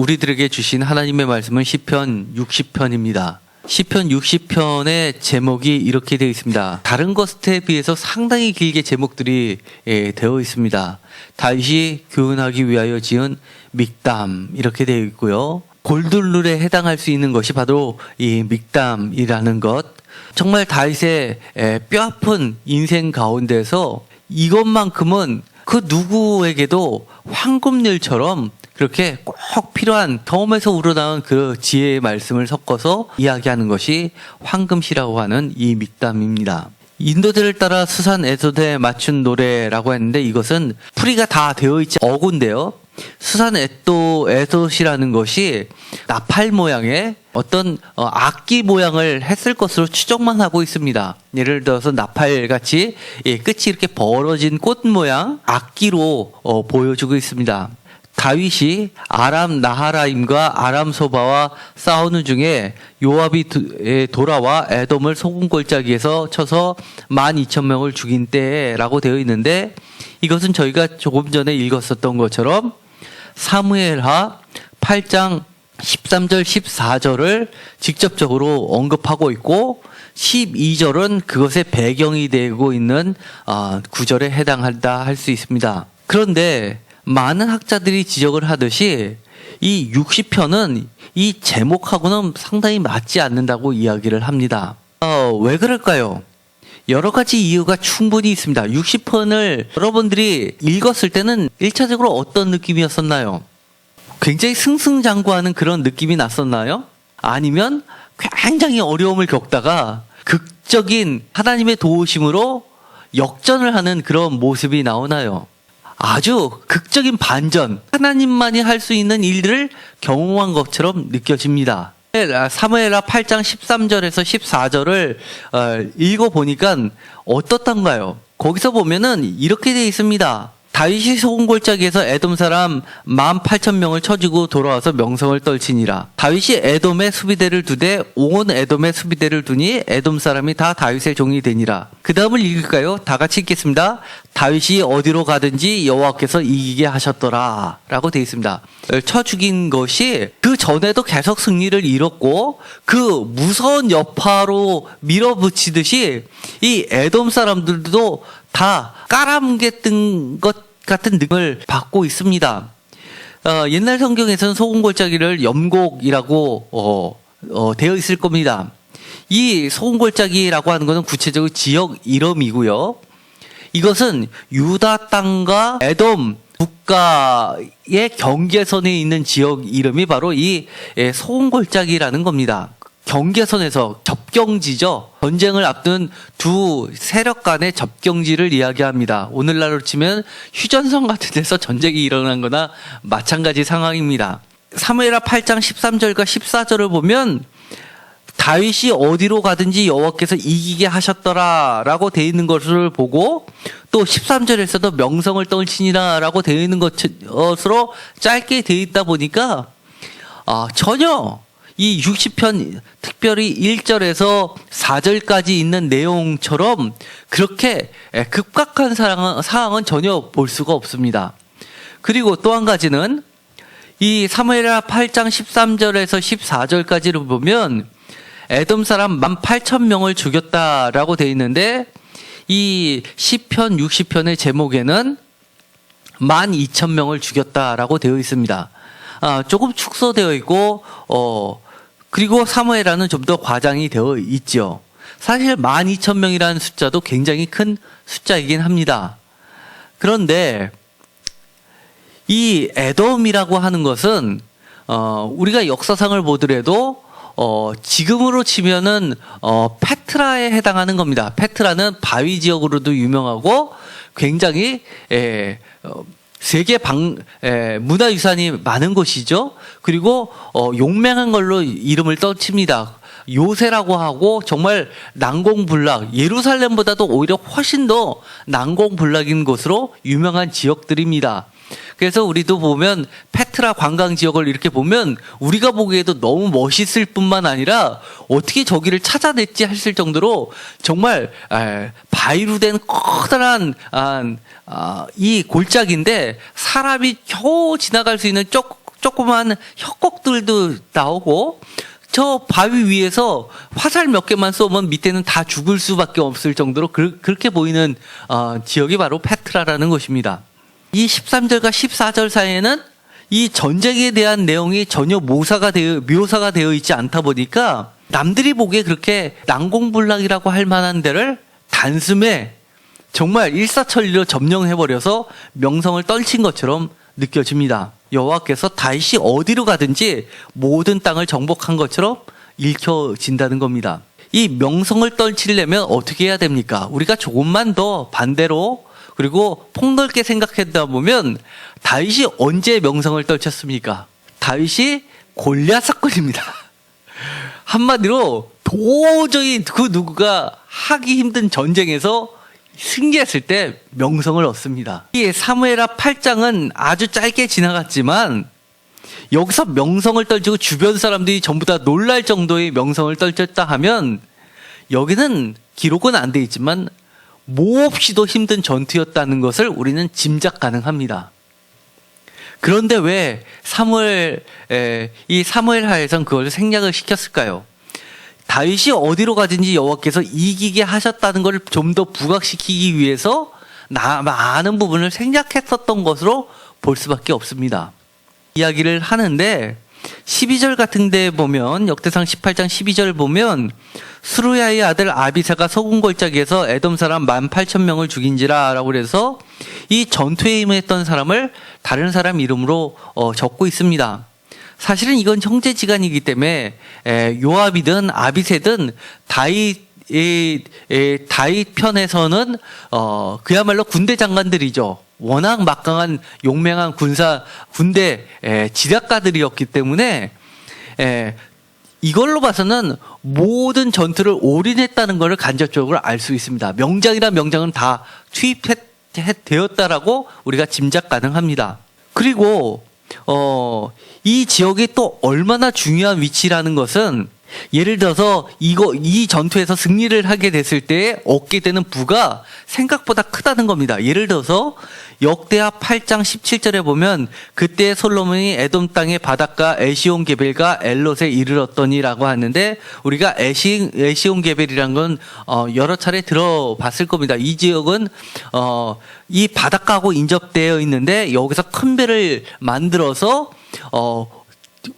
우리들에게 주신 하나님의 말씀은 시편 60편입니다. 시편 60편의 제목이 이렇게 되어 있습니다. 다른 것에 비해서 상당히 길게 제목들이 되어 있습니다. 다윗이 교훈하기 위하여 지은 믹담 이렇게 되어 있고요. 골든룰에 해당할 수 있는 것이 바로 이 믹담이라는 것. 정말 다윗의 뼈아픈 인생 가운데서 이것만큼은 그 누구에게도 황금률처럼 그렇게 꼭 필요한 경험에서 우러나온 그 지혜의 말씀을 섞어서 이야기하는 것이 황금시라고 하는 이 믹담입니다. 인도들을 따라 수산 에소드에 맞춘 노래라고 했는데 이것은 풀이가 다 되어 있지 어구인데요. 수산 에소시라는 것이 나팔 모양의 어떤 악기 모양을 했을 것으로 추정만 하고 있습니다. 예를 들어서 나팔같이 끝이 이렇게 벌어진 꽃 모양 악기로 보여주고 있습니다. 다윗이 아람 나하라임과 아람 소바와 싸우는 중에 요압이 돌아와 에돔을 소금골짜기에서 쳐서 12,000명을 죽인 때라고 되어 있는데 이것은 저희가 조금 전에 읽었었던 것처럼 사무엘하 8장 13절 14절을 직접적으로 언급하고 있고 12절은 그것의 배경이 되고 있는 구절에 해당한다 할 수 있습니다. 그런데 많은 학자들이 지적을 하듯이 이 60편은 이 제목하고는 상당히 맞지 않는다고 이야기를 합니다. 왜 그럴까요? 여러 가지 이유가 충분히 있습니다. 60편을 여러분들이 읽었을 때는 1차적으로 어떤 느낌이었었나요? 굉장히 승승장구하는 그런 느낌이 났었나요? 아니면 굉장히 어려움을 겪다가 극적인 하나님의 도우심으로 역전을 하는 그런 모습이 나오나요? 아주 극적인 반전, 하나님만이 할 수 있는 일들을 경험한 것처럼 느껴집니다. 사무엘하 8장 13절에서 14절을 읽어보니까 어떻던가요? 거기서 보면은 이렇게 되어 있습니다. 다윗이 소금골짜기에서 에돔 사람 18,000명을 쳐주고 돌아와서 명성을 떨치니라. 다윗이 에돔에 수비대를 두되 온 에돔에 수비대를 두니 에돔 사람이 다 다윗의 종이 되니라. 그 다음을 읽을까요? 다 같이 읽겠습니다. 다윗이 어디로 가든지 여호와께서 이기게 하셨더라 라고 되어 있습니다. 쳐 죽인 것이 그 전에도 계속 승리를 이뤘고 그 무서운 여파로 밀어붙이듯이 이 에돔 사람들도 다 까람개뜬 것 같은 느낌을 받고 있습니다. 옛날 성경에서는 소금골짜기를 염곡이라고 되어 있을 겁니다. 이 소금골짜기라고 하는 것은 구체적으로 지역 이름이고요. 이것은 유다 땅과 에돔 국가의 경계선에 있는 지역 이름이 바로 이 소금골짜기라는 겁니다. 경계선에서 접경지죠. 전쟁을 앞둔 두 세력 간의 접경지를 이야기합니다. 오늘날로 치면 휴전선 같은 데서 전쟁이 일어난 거나 마찬가지 상황입니다. 사무엘하 8장 13절과 14절을 보면 다윗이 어디로 가든지 여호와께서 이기게 하셨더라 라고 되어 있는 것을 보고 또 13절에서도 명성을 떨치니라 라고 되어 있는 것으로 짧게 되어 있다 보니까 전혀 이 60편 특별히 1절에서 4절까지 있는 내용처럼 그렇게 급박한 상황은 전혀 볼 수가 없습니다. 그리고 또 한 가지는 이 사무엘하 8장 13절에서 14절까지를 보면 에돔 사람 18,000명을 죽였다라고 되어 있는데 이 시편 60편의 제목에는 12,000명을 죽였다라고 되어 있습니다. 조금 축소되어 있고 그리고 사무엘하는 좀 더 과장이 되어 있죠. 사실 12,000명이라는 숫자도 굉장히 큰 숫자이긴 합니다. 그런데 이 에돔이라고 하는 것은 우리가 역사상을 보더라도 지금으로 치면은 페트라에 해당하는 겁니다. 페트라는 바위 지역으로도 유명하고 굉장히 세계 문화유산이 많은 곳이죠. 그리고 용맹한 걸로 이름을 떨칩니다. 요새라고 하고 정말 난공불락, 예루살렘보다도 오히려 훨씬 더 난공불락인 곳으로 유명한 지역들입니다. 그래서 우리도 보면 페트라 관광 지역을 이렇게 보면 우리가 보기에도 너무 멋있을 뿐만 아니라 어떻게 저기를 찾아냈지 했을 정도로 정말 바위로 된 커다란 이 골짜기인데 사람이 겨우 지나갈 수 있는 조그만 협곡들도 나오고 저 바위 위에서 화살 몇 개만 쏘면 밑에는 다 죽을 수밖에 없을 정도로 그렇게 보이는 지역이 바로 페트라라는 것입니다. 이 13절과 14절 사이에는 이 전쟁에 대한 내용이 전혀 묘사가 되어 있지 않다 보니까 남들이 보기에 그렇게 난공불락이라고 할 만한 데를 단숨에 정말 일사천리로 점령해버려서 명성을 떨친 것처럼 느껴집니다. 여호와께서 다윗이 어디로 가든지 모든 땅을 정복한 것처럼 읽혀진다는 겁니다. 이 명성을 떨치려면 어떻게 해야 됩니까? 우리가 조금만 더 반대로 그리고 폭넓게 생각하다 보면 다윗이 언제 명성을 떨쳤습니까? 다윗이 골리앗 사건입니다. 한마디로 도저히 그 누구가 하기 힘든 전쟁에서 승리했을 때 명성을 얻습니다. 이 사무엘하 8장은 아주 짧게 지나갔지만 여기서 명성을 떨치고 주변 사람들이 전부 다 놀랄 정도의 명성을 떨쳤다 하면 여기는 기록은 안 돼 있지만 몹시도 힘든 전투였다는 것을 우리는 짐작 가능합니다. 그런데 왜 이 사무엘하에선 그걸 생략을 시켰을까요? 다윗이 어디로 가든지 여호와께서 이기게 하셨다는 것을 좀 더 부각시키기 위해서 많은 부분을 생략했었던 것으로 볼 수밖에 없습니다. 이야기를 하는데 12절 같은 데 보면 역대상 18장 12절 보면 수루야의 아들 아비사가 서군 골짜기에서 에돔 사람 18,000명을 죽인지라 라고 그래서 이 전투에 임했던 사람을 다른 사람 이름으로 적고 있습니다. 사실은 이건 형제지간이기 때문에 요압이든 아비새든 다윗 편에서는 그야말로 군대 장관들이죠. 워낙 막강한 용맹한 군대 지략가들이었기 때문에 이걸로 봐서는 모든 전투를 올인했다는 것을 간접적으로 알 수 있습니다. 명장이란 명장은 다 투입되었다라고 우리가 짐작 가능합니다. 그리고 이 지역이 또 얼마나 중요한 위치라는 것은 예를 들어서 이 전투에서 승리를 하게 됐을 때 얻게 되는 부가 생각보다 크다는 겁니다. 예를 들어서 역대하 8장 17절에 보면 그때 솔로몬이 에돔 땅의 바닷가 에시온 게벨과 엘롯에 이르렀더니라고 하는데 우리가 에시온 게벨이라는 건 여러 차례 들어봤을 겁니다. 이 지역은 이 바닷가하고 인접되어 있는데 여기서 큰 배를 만들어서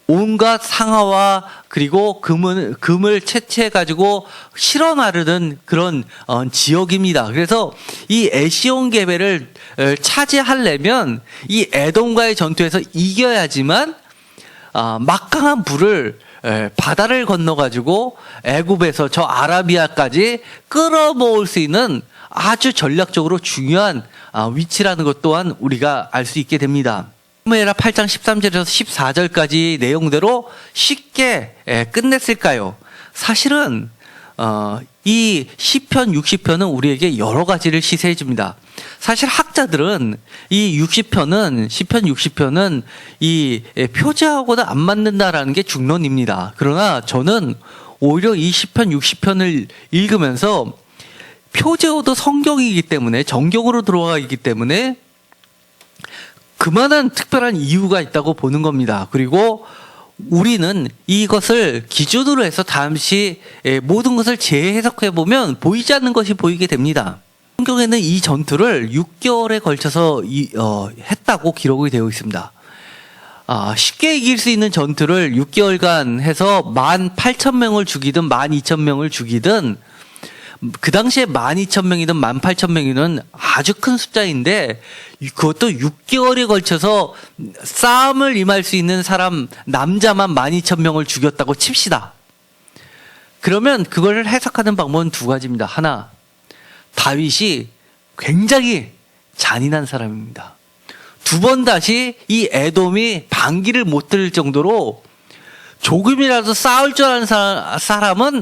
온갖 상아와 그리고 금을 채취해 가지고 실어 나르는 그런 지역입니다. 그래서 이 에시온 게벨을 차지하려면 이 에돔과의 전투에서 이겨야지만 막강한 부를 바다를 건너 가지고 애굽에서 저 아라비아까지 끌어모을 수 있는 아주 전략적으로 중요한 위치라는 것 또한 우리가 알 수 있게 됩니다. 사무엘하 8장 13절에서 14절까지 내용대로 쉽게 끝냈을까요? 사실은 이 시편 60편은 우리에게 여러 가지를 시사해 줍니다. 사실 학자들은 이 시편 60편은 이 표제하고도 안 맞는다라는 게 중론입니다. 그러나 저는 오히려 이 시편 60편을 읽으면서 표제어도 성경이기 때문에 정경으로 들어와 있기 때문에 그만한 특별한 이유가 있다고 보는 겁니다. 그리고 우리는 이것을 기준으로 해서 잠시 모든 것을 재해석해 보면 보이지 않는 것이 보이게 됩니다. 성경에는 이 전투를 6개월에 걸쳐서 했다고 기록이 되어 있습니다. 쉽게 이길 수 있는 전투를 6개월간 해서 18,000명을 죽이든 12,000명을 죽이든 그 당시에 12,000명이든 18,000명이든 아주 큰 숫자인데 그것도 6개월에 걸쳐서 싸움을 임할 수 있는 사람 남자만 12,000명을 죽였다고 칩시다. 그러면 그걸 해석하는 방법은 두 가지입니다. 하나, 다윗이 굉장히 잔인한 사람입니다. 두 번 다시 이 에돔이 반기를 못 들 정도로 조금이라도 싸울 줄 아는 사람은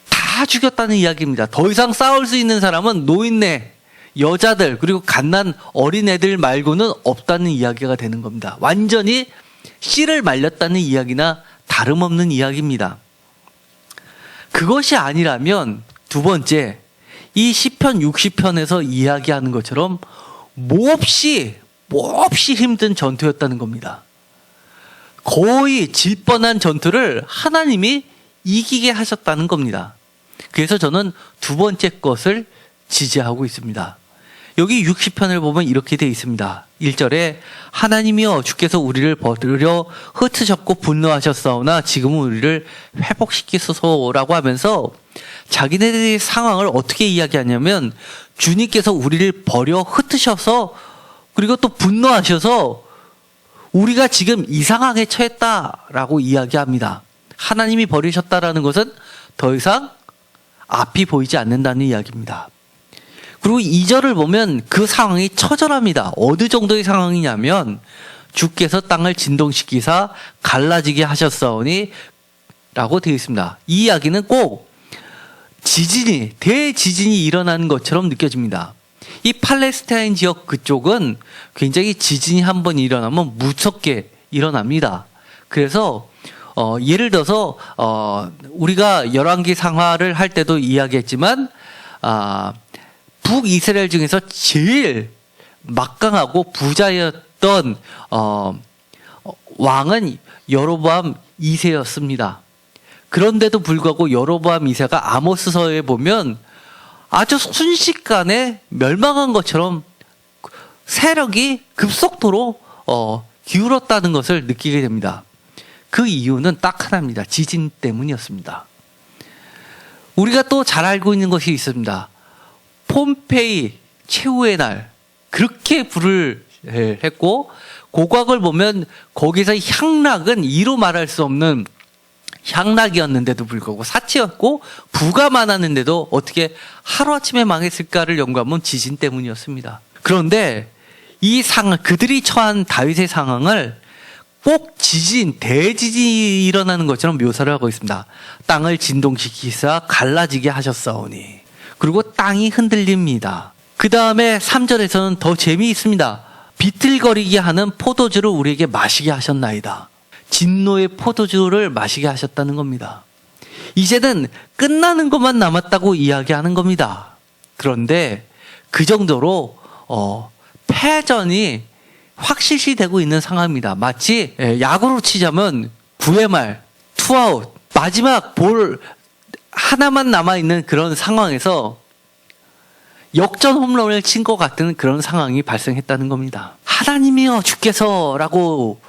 다 죽였다는 이야기입니다. 더 이상 싸울 수 있는 사람은 노인네, 여자들 그리고 갓난 어린애들 말고는 없다는 이야기가 되는 겁니다. 완전히 씨를 말렸다는 이야기나 다름없는 이야기입니다. 그것이 아니라면 두 번째, 이 시편 60편에서 이야기하는 것처럼 몹시 힘든 전투였다는 겁니다. 거의 질 뻔한 전투를 하나님이 이기게 하셨다는 겁니다. 그래서 저는 두 번째 것을 지지하고 있습니다. 여기 60편을 보면 이렇게 되어 있습니다. 1절에 하나님이여 주께서 우리를 버리려 흩으셨고 분노하셨사오나 지금은 우리를 회복시키소서라고 하면서 자기네들의 상황을 어떻게 이야기하냐면 주님께서 우리를 버려 흩으셔서 그리고 또 분노하셔서 우리가 지금 이 상황에 처했다라고 이야기합니다. 하나님이 버리셨다라는 것은 더 이상 앞이 보이지 않는다는 이야기입니다. 그리고 2절을 보면 그 상황이 처절합니다. 어느 정도의 상황이냐면 주께서 땅을 진동시키사 갈라지게 하셨사오니 라고 되어 있습니다. 이 이야기는 꼭 대지진이 일어나는 것처럼 느껴집니다. 이 팔레스타인 지역 그쪽은 굉장히 지진이 한번 일어나면 무섭게 일어납니다. 그래서 예를 들어서 우리가 열왕기 상하를 할 때도 이야기했지만 북이스라엘 중에서 제일 막강하고 부자였던 왕은 여로보암 2세였습니다. 그런데도 불구하고 여로보암 2세가 아모스서에 보면 아주 순식간에 멸망한 것처럼 세력이 급속도로 기울었다는 것을 느끼게 됩니다. 그 이유는 딱 하나입니다. 지진 때문이었습니다. 우리가 또 잘 알고 있는 것이 있습니다. 폼페이 최후의 날 그렇게 불을 했고 고곽을 보면 거기서 향락은 이로 말할 수 없는 향락이었는데도 불구하고 사치였고 부가 많았는데도 어떻게 하루아침에 망했을까를 연구하면 지진 때문이었습니다. 그런데 이 상황 그들이 처한 다윗의 상황을 꼭 대지진이 일어나는 것처럼 묘사를 하고 있습니다. 땅을 진동시키사 갈라지게 하셨사오니 그리고 땅이 흔들립니다. 그 다음에 3절에서는 더 재미있습니다. 비틀거리게 하는 포도주를 우리에게 마시게 하셨나이다. 진노의 포도주를 마시게 하셨다는 겁니다. 이제는 끝나는 것만 남았다고 이야기하는 겁니다. 그런데 그 정도로 패전이 확실시되고 있는 상황입니다. 마치 야구로 치자면 9회 말 투아웃 마지막 볼 하나만 남아있는 그런 상황에서 역전 홈런을 친 것 같은 그런 상황이 발생했다는 겁니다. 하나님이여 주께서라고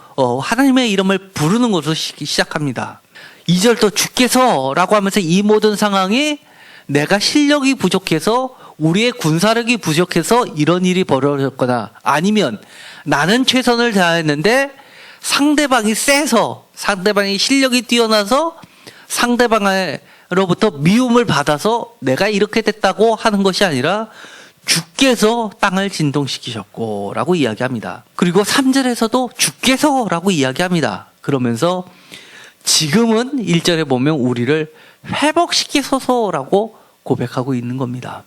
하나님의 이름을 부르는 것으로 시작합니다. 2절도 주께서라고 하면서 이 모든 상황이 내가 실력이 부족해서 우리의 군사력이 부족해서 이런 일이 벌어졌거나 아니면 나는 최선을 다했는데 상대방이 세서 상대방이 실력이 뛰어나서 상대방으로부터 미움을 받아서 내가 이렇게 됐다고 하는 것이 아니라 주께서 땅을 진동시키셨고 라고 이야기합니다. 그리고 3절에서도 주께서라고 이야기합니다. 그러면서 지금은 1절에 보면 우리를 회복시키소서라고 고백하고 있는 겁니다.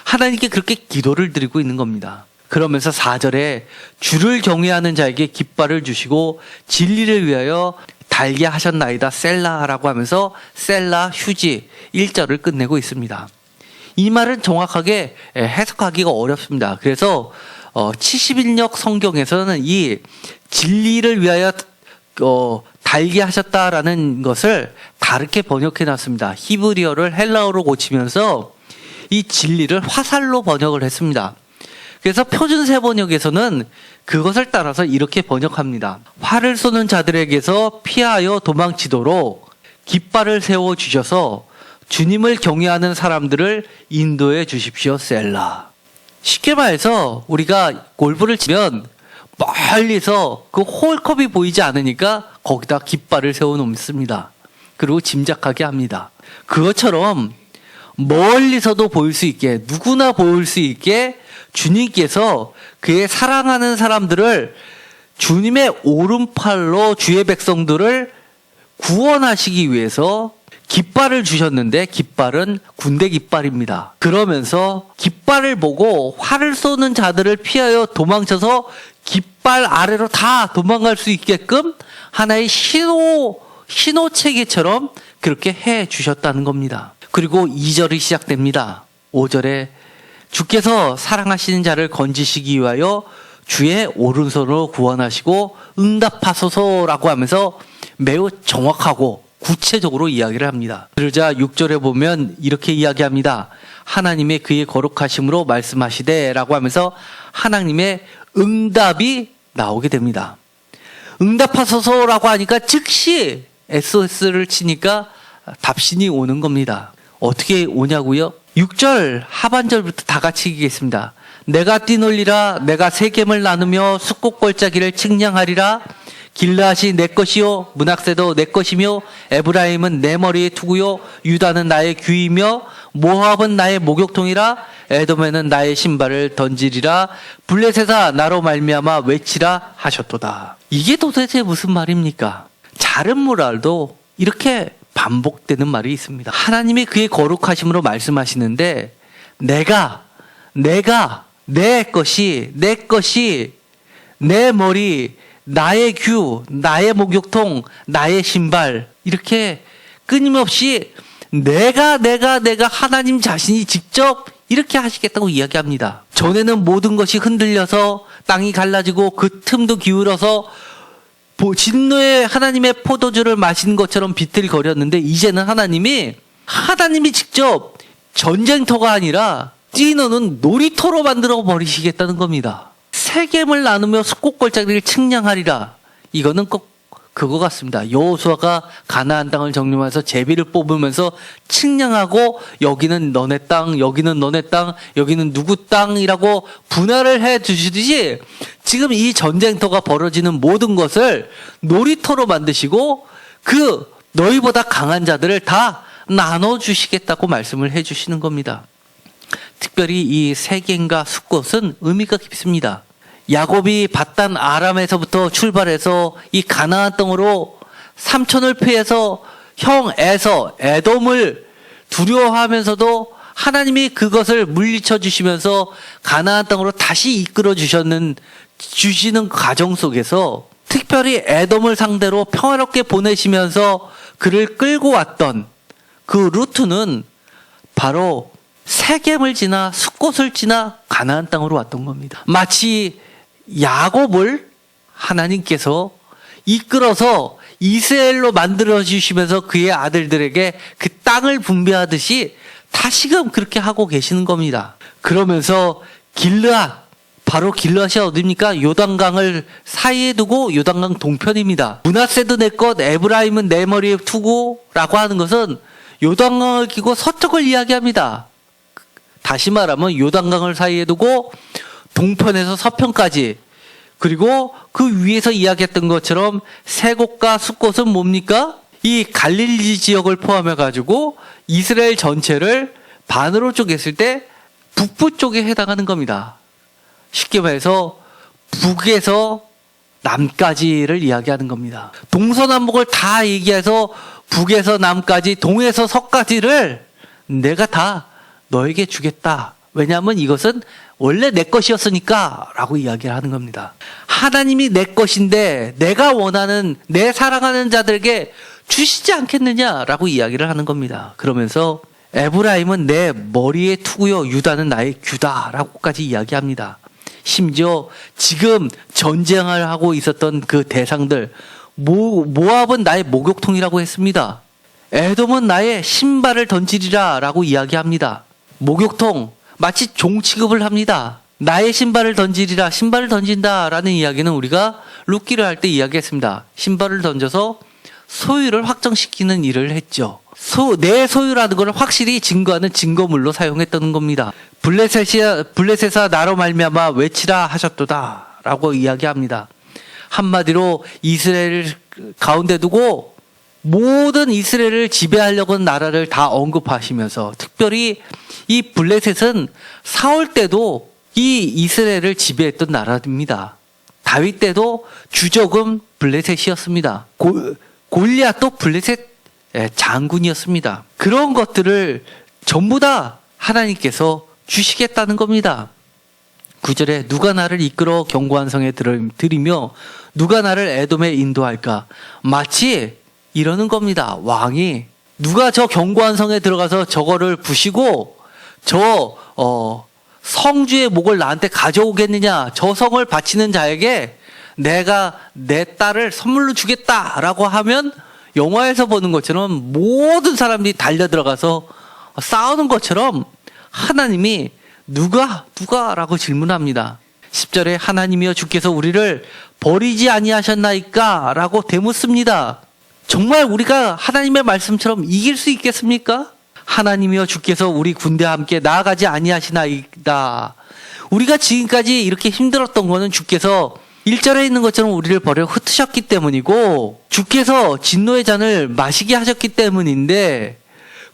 하나님께 그렇게 기도를 드리고 있는 겁니다. 그러면서 4절에 주를 경외하는 자에게 깃발을 주시고 진리를 위하여 달게 하셨나이다 셀라라고 하면서 셀라 휴지 1절을 끝내고 있습니다. 이 말은 정확하게 해석하기가 어렵습니다. 그래서 71역 성경에서는 이 진리를 위하여 달게 하셨다라는 것을 다르게 번역해 놨습니다. 히브리어를 헬라어로 고치면서 이 진리를 화살로 번역을 했습니다. 그래서 표준세 번역에서는 그것을 따라서 이렇게 번역합니다. 활을 쏘는 자들에게서 피하여 도망치도록 깃발을 세워주셔서 주님을 경외하는 사람들을 인도해 주십시오 셀라. 쉽게 말해서 우리가 골프를 치면 멀리서 그 홀컵이 보이지 않으니까 거기다 깃발을 세워놓습니다. 그리고 짐작하게 합니다. 그것처럼 멀리서도 보일 수 있게 누구나 보일 수 있게 주님께서 그의 사랑하는 사람들을 주님의 오른팔로 주의 백성들을 구원하시기 위해서 깃발을 주셨는데 깃발은 군대 깃발입니다. 그러면서 깃발을 보고 활을 쏘는 자들을 피하여 도망쳐서 깃발 아래로 다 도망갈 수 있게끔 하나의 신호체계처럼 그렇게 해 주셨다는 겁니다. 그리고 2절이 시작됩니다. 5절에 주께서 사랑하시는 자를 건지시기 위하여 주의 오른손으로 구원하시고 응답하소서라고 하면서 매우 정확하고 구체적으로 이야기를 합니다. 그러자 6절에 보면 이렇게 이야기합니다. 하나님의 그의 거룩하심으로 말씀하시되 라고 하면서 하나님의 응답이 나오게 됩니다. 응답하소서라고 하니까 즉시 SOS를 치니까 답신이 오는 겁니다. 어떻게 오냐고요? 6절 하반절부터 다 같이 읽겠습니다. 내가 뛰놀리라, 내가 세겜을 나누며 숫꽃골짜기를 측량하리라. 길르앗이 내 것이요, 문학새도 내 것이며, 에브라임은 내 머리에 투구요, 유다는 나의 귀이며, 모압은 나의 목욕통이라. 에돔에는 나의 신발을 던지리라. 블레셋아 나로 말미암아 외치라 하셨도다. 이게 도대체 무슨 말입니까? 자른 모랄도 이렇게 반복되는 말이 있습니다. 하나님이 그의 거룩하심으로 말씀하시는데 내가 내 것이 내 머리, 나의 규, 나의 목욕통, 나의 신발 이렇게 끊임없이 내가 하나님 자신이 직접 이렇게 하시겠다고 이야기합니다. 전에는 모든 것이 흔들려서 땅이 갈라지고 그 틈도 기울어서 진노의 하나님의 포도주를 마신 것처럼 비틀거렸는데 이제는 하나님이 직접 전쟁터가 아니라 찌노는 놀이터로 만들어 버리시겠다는 겁니다. 세겜을 나누며 숫꽃골짜기를 측량하리라. 이거는 꼭 그거 같습니다. 여호수아가 가나안 땅을 정리하면서 제비를 뽑으면서 측량하고 여기는 너네 땅, 여기는 너네 땅, 여기는 누구 땅이라고 분할을 해 주시듯이 지금 이 전쟁터가 벌어지는 모든 것을 놀이터로 만드시고 그 너희보다 강한 자들을 다 나눠주시겠다고 말씀을 해주시는 겁니다. 특별히 이 세겜과 숫꽃은 의미가 깊습니다. 야곱이 바단 아람에서부터 출발해서 이 가나안 땅으로 삼촌을 피해서 형 에돔을 두려워하면서도 하나님이 그것을 물리쳐 주시면서 가나안 땅으로 다시 이끌어 주시는 과정 속에서 특별히 에돔을 상대로 평화롭게 보내시면서 그를 끌고 왔던 그 루트는 바로 세겜을 지나 숫꽃을 지나 가나안 땅으로 왔던 겁니다. 마치 야곱을 하나님께서 이끌어서 이스라엘로 만들어 주시면서 그의 아들들에게 그 땅을 분배하듯이 다시금 그렇게 하고 계시는 겁니다. 그러면서 길르앗, 바로 길르앗이 어디입니까? 요단강을 사이에 두고 요단강 동편입니다. 므낫세도 내 것, 에브라임은 내 머리에 투고라고 하는 것은 요단강을 끼고 서쪽을 이야기합니다. 다시 말하면 요단강을 사이에 두고 동편에서 서편까지, 그리고 그 위에서 이야기했던 것처럼 세곡과 숫꽃은 뭡니까? 이 갈릴리 지역을 포함해 가지고 이스라엘 전체를 반으로 쪼갰을 때 북부 쪽에 해당하는 겁니다. 쉽게 말해서 북에서 남까지를 이야기하는 겁니다. 동서남북을 다 얘기해서 북에서 남까지, 동에서 서까지를 내가 다 너에게 주겠다. 왜냐하면 이것은 원래 내 것이었으니까 라고 이야기를 하는 겁니다. 하나님이 내 것인데 내가 원하는, 내 사랑하는 자들에게 주시지 않겠느냐라고 이야기를 하는 겁니다. 그러면서 에브라임은 내 머리에 투구요, 유다는 나의 규다라고까지 이야기합니다. 심지어 지금 전쟁을 하고 있었던 그 대상들, 모압은 나의 목욕통이라고 했습니다. 에돔은 나의 신발을 던지리라 라고 이야기합니다. 목욕통, 마치 종 취급을 합니다. 나의 신발을 던지리라, 신발을 던진다 라는 이야기는 우리가 룻기를 할 때 이야기했습니다. 신발을 던져서 소유를 확정시키는 일을 했죠. 내 소유라는 걸 확실히 증거하는 증거물로 사용했던 겁니다. 블레셋아 나로 말미암아 외치라 하셨도다 라고 이야기합니다. 한마디로 이스라엘을 가운데 두고 모든 이스라엘을 지배하려고 하는 나라를 다 언급하시면서, 특별히 이 블레셋은 사울 때도 이 이스라엘을 지배했던 나라입니다. 다윗 때도 주적은 블레셋이었습니다. 골리앗도 블레셋 장군이었습니다. 그런 것들을 전부 다 하나님께서 주시겠다는 겁니다. 9절에 누가 나를 이끌어 견고한 성에 들이며 누가 나를 에돔에 인도할까? 마치 이러는 겁니다. 왕이 누가 저 견고한 성에 들어가서 저거를 부시고 저 성주의 목을 나한테 가져오겠느냐? 저 성을 바치는 자에게 내가 내 딸을 선물로 주겠다라고 하면 영화에서 보는 것처럼 모든 사람들이 달려 들어가서 싸우는 것처럼 하나님이 누가라고 질문합니다. 10절에 하나님이여 주께서 우리를 버리지 아니하셨나이까? 라고 되묻습니다. 정말 우리가 하나님의 말씀처럼 이길 수 있겠습니까? 하나님이여 주께서 우리 군대와 함께 나아가지 아니하시나이다. 우리가 지금까지 이렇게 힘들었던 거는 주께서 1절에 있는 것처럼 우리를 버려 흩으셨기 때문이고 주께서 진노의 잔을 마시게 하셨기 때문인데,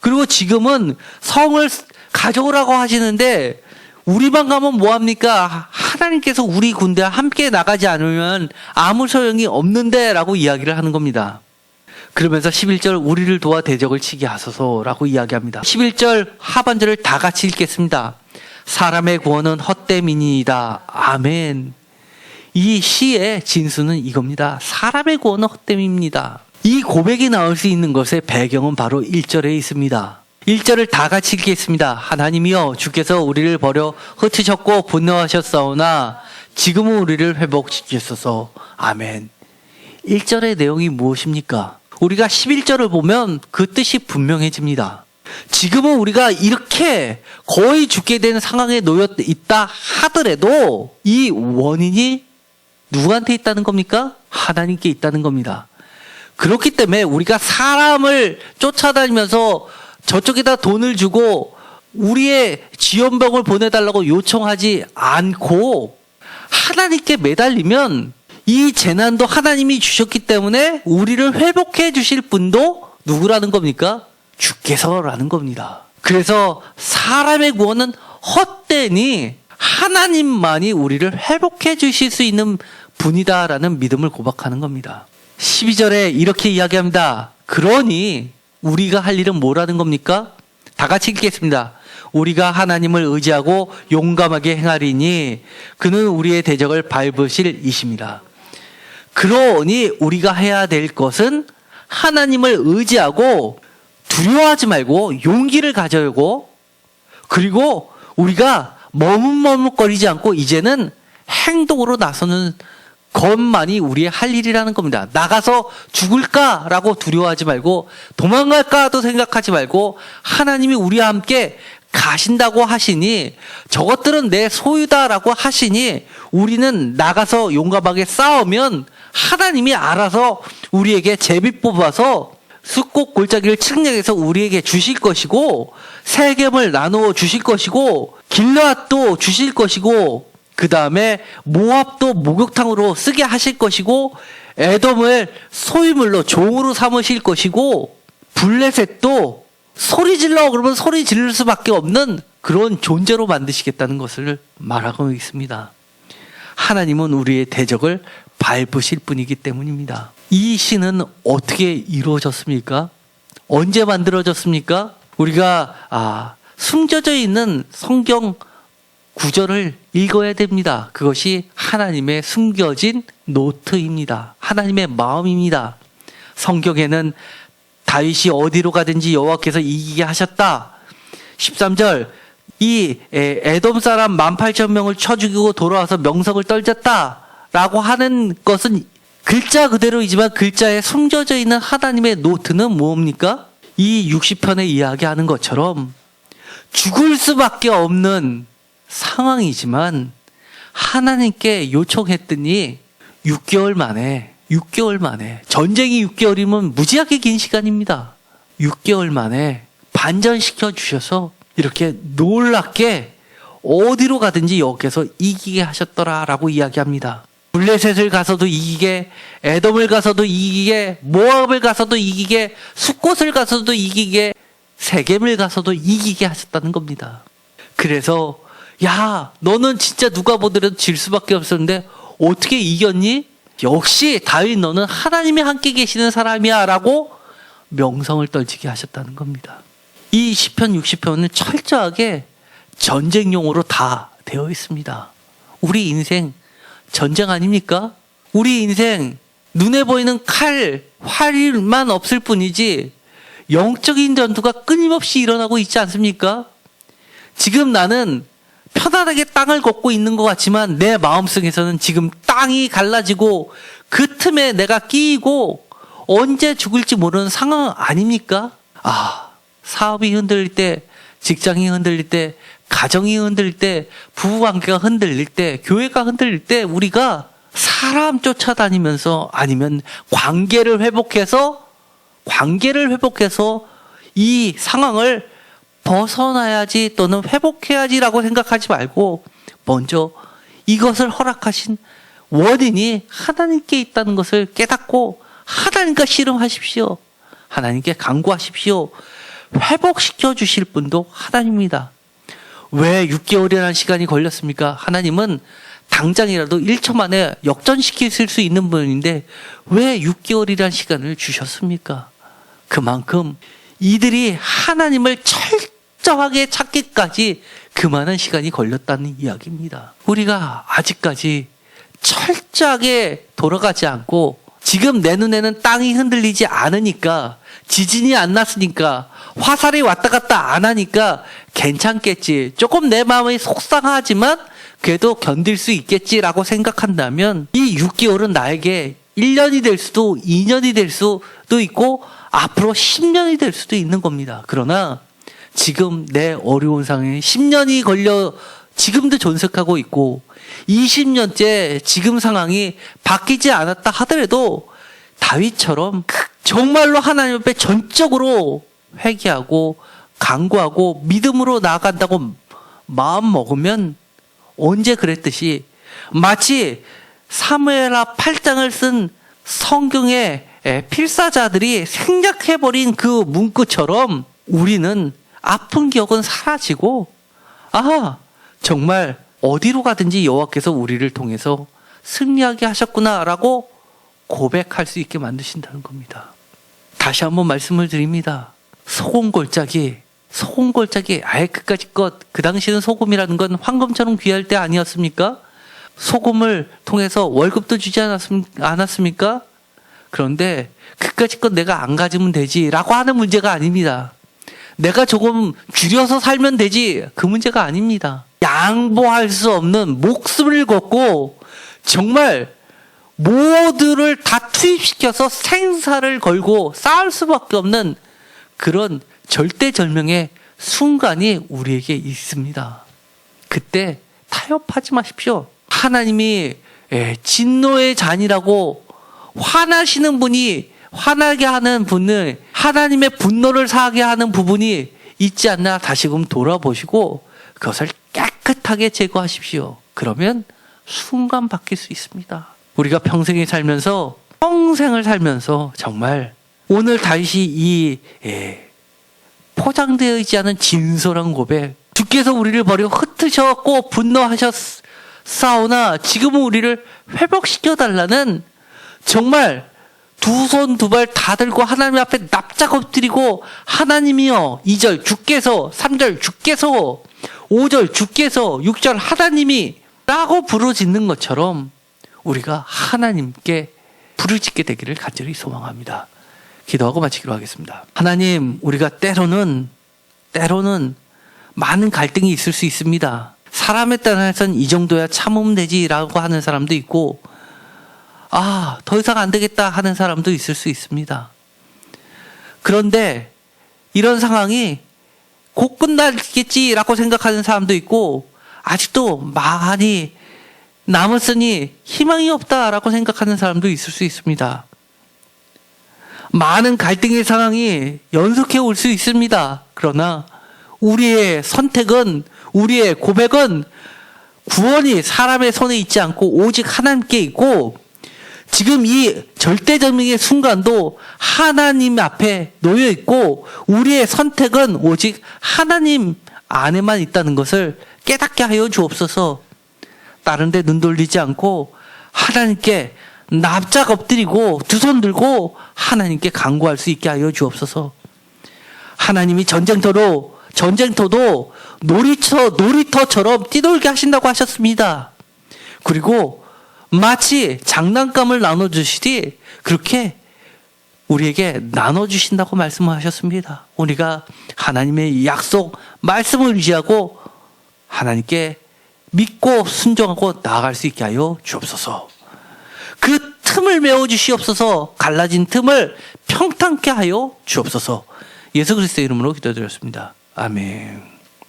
그리고 지금은 성을 가져오라고 하시는데 우리만 가면 뭐합니까? 하나님께서 우리 군대와 함께 나가지 않으면 아무 소용이 없는데 라고 이야기를 하는 겁니다. 그러면서 11절 우리를 도와 대적을 치게 하소서라고 이야기합니다. 11절 하반절을 다 같이 읽겠습니다. 사람의 구원은 헛됨이니이다. 아멘. 이 시의 진수는 이겁니다. 사람의 구원은 헛됨입니다. 이 고백이 나올 수 있는 것의 배경은 바로 1절에 있습니다. 1절을 다 같이 읽겠습니다. 하나님이여 주께서 우리를 버려 흩으셨고 분노하셨사오나 지금은 우리를 회복시키소서. 아멘. 1절의 내용이 무엇입니까? 우리가 11절을 보면 그 뜻이 분명해집니다. 지금은 우리가 이렇게 거의 죽게 되는 상황에 놓여 있다 하더라도 이 원인이 누구한테 있다는 겁니까? 하나님께 있다는 겁니다. 그렇기 때문에 우리가 사람을 쫓아다니면서 저쪽에다 돈을 주고 우리의 지원병을 보내달라고 요청하지 않고 하나님께 매달리면 이 재난도 하나님이 주셨기 때문에 우리를 회복해 주실 분도 누구라는 겁니까? 주께서라는 겁니다. 그래서 사람의 구원은 헛되니 하나님만이 우리를 회복해 주실 수 있는 분이다라는 믿음을 고백하는 겁니다. 12절에 이렇게 이야기합니다. 그러니 우리가 할 일은 뭐라는 겁니까? 다 같이 읽겠습니다. 우리가 하나님을 의지하고 용감하게 행하리니 그는 우리의 대적을 밟으실 이십니다. 그러니 우리가 해야 될 것은 하나님을 의지하고 두려워하지 말고 용기를 가져오고, 그리고 우리가 머뭇머뭇거리지 않고 이제는 행동으로 나서는 것만이 우리의 할 일이라는 겁니다. 나가서 죽을까라고 두려워하지 말고 도망갈까도 생각하지 말고 하나님이 우리와 함께 가신다고 하시니, 저것들은 내 소유다라고 하시니 우리는 나가서 용감하게 싸우면 하나님이 알아서 우리에게 제비 뽑아서 숫꽃 골짜기를 측량해서 우리에게 주실 것이고, 세겜을 나누어 주실 것이고, 길르앗도 주실 것이고, 그 다음에 모압도 목욕탕으로 쓰게 하실 것이고, 에돔을 소유물로 종으로 삼으실 것이고, 블레셋도 소리 질러 그러면 소리 지를 수밖에 없는 그런 존재로 만드시겠다는 것을 말하고 있습니다. 하나님은 우리의 대적을 밟으실 분이기 때문입니다. 이 시는 어떻게 이루어졌습니까? 언제 만들어졌습니까? 우리가 숨겨져 있는 성경 구절을 읽어야 됩니다. 그것이 하나님의 숨겨진 노트입니다. 하나님의 마음입니다. 성경에는 다윗이 어디로 가든지 여호와께서 이기게 하셨다. 13절 이 에돔 사람 18,000명을 쳐 죽이고 돌아와서 명성을 떨쳤다 라고 하는 것은 글자 그대로이지만 글자에 숨겨져 있는 하나님의 노트는 뭡니까? 이 60편에 이야기하는 것처럼 죽을 수밖에 없는 상황이지만 하나님께 요청했더니 6개월 만에 전쟁이 6개월이면 무지하게 긴 시간입니다. 6개월 만에 반전시켜 주셔서 이렇게 놀랍게 어디로 가든지 여호와께서 이기게 하셨더라라고 이야기합니다. 블레셋을 가서도 이기게, 에돔을 가서도 이기게, 모압을 가서도 이기게, 숫곳을 가서도 이기게, 세겜을 가서도 이기게 하셨다는 겁니다. 그래서 야, 너는 진짜 누가 보더라도 질 수밖에 없었는데 어떻게 이겼니? 역시 다윗 너는 하나님이 함께 계시는 사람이야 라고 명성을 떨치게 하셨다는 겁니다. 이 시편 60편은 철저하게 전쟁용으로 다 되어 있습니다. 우리 인생 전쟁 아닙니까? 우리 인생 눈에 보이는 칼, 활만 없을 뿐이지 영적인 전투가 끊임없이 일어나고 있지 않습니까? 지금 나는 편안하게 땅을 걷고 있는 것 같지만 내 마음속에서는 지금 땅이 갈라지고 그 틈에 내가 끼이고 언제 죽을지 모르는 상황 아닙니까? 사업이 흔들릴 때, 직장이 흔들릴 때, 가정이 흔들릴 때, 부부관계가 흔들릴 때, 교회가 흔들릴 때 우리가 사람 쫓아다니면서 아니면 관계를 회복해서 이 상황을 벗어나야지 또는 회복해야지라고 생각하지 말고 먼저 이것을 허락하신 원인이 하나님께 있다는 것을 깨닫고 하나님과 씨름하십시오. 하나님께 간구하십시오. 회복시켜 주실 분도 하나님입니다. 왜 6개월이라는 시간이 걸렸습니까? 하나님은 당장이라도 1초 만에 역전시킬 수 있는 분인데 왜 6개월이라는 시간을 주셨습니까? 그만큼 이들이 하나님을 철저하게 찾기까지 그 많은 시간이 걸렸다는 이야기입니다. 우리가 아직까지 철저하게 돌아가지 않고 지금 내 눈에는 땅이 흔들리지 않으니까, 지진이 안 났으니까, 화살이 왔다 갔다 안 하니까 괜찮겠지, 조금 내 마음이 속상하지만 그래도 견딜 수 있겠지라고 생각한다면 이 6개월은 나에게 1년이 될 수도 2년이 될 수도 있고 앞으로 10년이 될 수도 있는 겁니다. 그러나 지금 내 어려운 상황에 10년이 걸려 지금도 존속하고 있고 20년째 지금 상황이 바뀌지 않았다 하더라도 다윗처럼 정말로 하나님 앞에 전적으로 회개하고 간구하고 믿음으로 나아간다고 마음 먹으면 언제 그랬듯이 마치 사무엘하 8장을 쓴 성경의 필사자들이 생략해버린 그 문구처럼 우리는 아픈 기억은 사라지고 정말 어디로 가든지 여호와께서 우리를 통해서 승리하게 하셨구나라고 고백할 수 있게 만드신다는 겁니다. 다시 한번 말씀을 드립니다. 소금골짜기 아예 그까짓 그 당시에는 소금이라는 건 황금처럼 귀할 때 아니었습니까? 소금을 통해서 월급도 주지 않았습니까? 그런데 그까짓 것 내가 안 가지면 되지라고 하는 문제가 아닙니다. 내가 조금 줄여서 살면 되지, 그 문제가 아닙니다. 양보할 수 없는 목숨을 걸고 정말 모두를 다 투입시켜서 생사를 걸고 싸울 수밖에 없는 그런 절대절명의 순간이 우리에게 있습니다. 그때 타협하지 마십시오. 하나님이 진노의 잔이라고 화나시는 분이, 화나게 하는 분을, 하나님의 분노를 사게 하는 부분이 있지 않나 다시금 돌아보시고 그것을 깨끗하게 제거하십시오. 그러면 순간 바뀔 수 있습니다. 우리가 평생을 살면서 정말 오늘 다윗이 이 포장되어 있지 않은 진솔한 고백, 주께서 우리를 버리고 흩으셨고 분노하셨사오나 지금은 우리를 회복시켜달라는, 정말 두 손 두 발 다 들고 하나님 앞에 납작 엎드리고 하나님이여, 2절 주께서, 3절 주께서, 5절 주께서, 6절 하나님이 라고 부르짖는 것처럼 우리가 하나님께 부르짖게 되기를 간절히 소망합니다. 기도하고 마치기로 하겠습니다. 하나님, 우리가 때로는 많은 갈등이 있을 수 있습니다. 사람에 따라서는 이 정도야 참으면 되지라고 하는 사람도 있고, 더 이상 안 되겠다 하는 사람도 있을 수 있습니다. 그런데 이런 상황이 곧 끝나겠지라고 생각하는 사람도 있고, 아직도 많이 남았으니 희망이 없다라고 생각하는 사람도 있을 수 있습니다. 많은 갈등의 상황이 연속해 올 수 있습니다. 그러나 우리의 선택은, 우리의 고백은 구원이 사람의 손에 있지 않고 오직 하나님께 있고, 지금 이 절대적인 순간도 하나님 앞에 놓여 있고 우리의 선택은 오직 하나님 안에만 있다는 것을 깨닫게 하여 주옵소서. 다른 데 눈 돌리지 않고 하나님께 납작 엎드리고 두 손 들고 하나님께 간구할 수 있게 하여 주옵소서. 하나님이 전쟁터도 놀이터처럼 뛰놀게 하신다고 하셨습니다. 그리고 마치 장난감을 나눠주시듯이 그렇게 우리에게 나눠주신다고 말씀하셨습니다. 우리가 하나님의 약속, 말씀을 유지하고 하나님께 믿고 순종하고 나아갈 수 있게 하여 주옵소서. 그 틈을 메워주시옵소서. 갈라진 틈을 평탄케 하여 주옵소서. 예수 그리스도의 이름으로 기도드렸습니다. 아멘.